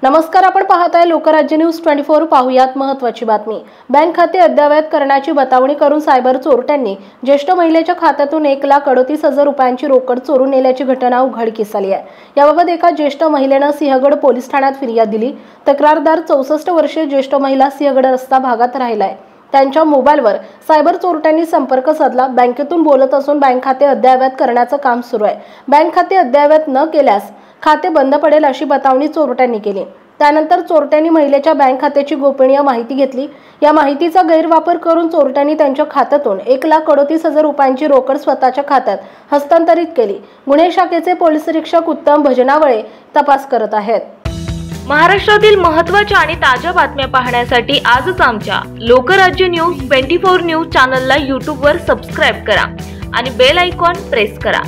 नमस्कार, आपण पाहताय लोकराज्य न्यूज 24। पाहुयात महत्त्वाची बातमी। बँक खाते अद्ययावत करण्याची बतावणी करून सायबर चोरट्यांनी ज्येष्ठ महिलेच्या खात्यातून 1,38,00,000 रुपयांची रोकड चोरून नेल्याची घटना उघडकीस आली आहे। याबाबत एका ज्येष्ठ महिलेने सिंहगड पोलीस ठाण्यात फिर्याद दिली। तक्रारदार 64 वर्षीय ज्येष्ठ महिला सिंहगड रस्ता भागात राहिलाय। त्यांच्या मोबाईलवर सायबर चोरट्यांनी संपर्क साधला। बँकेतून बोलत असून बँक खाते अद्ययावत करण्याचं काम सुरू आहे। बँक खाते अद्ययावत न केल्यास खाते बंद पडेल अशी बतावणी चोरट्यांनी केली। त्यानंतर चोरट्यांनी महिलेच्या बँक खात्याची गोपनीय माहिती घेतली। या माहितीचा गैरवापर करून चोरट्यांनी त्यांच्या खात्यातून 1,38,00,000 रुपयांची रोकड स्वतःच्या खात्यात हस्तांतरित केली। गुन्हे शाखेचे पोलीस निरीक्षक उत्तम भजनावळे तपास करत आहेत। महाराष्ट्रातील महत्त्वाच्या आणि ताज्या बातम्या पाहण्यासाठी आजच आमच्या लोकराज्य न्यूज 24 न्यूज चॅनलला YouTube वर सबस्क्राइब करा आणि बेल आयकॉन प्रेस करा।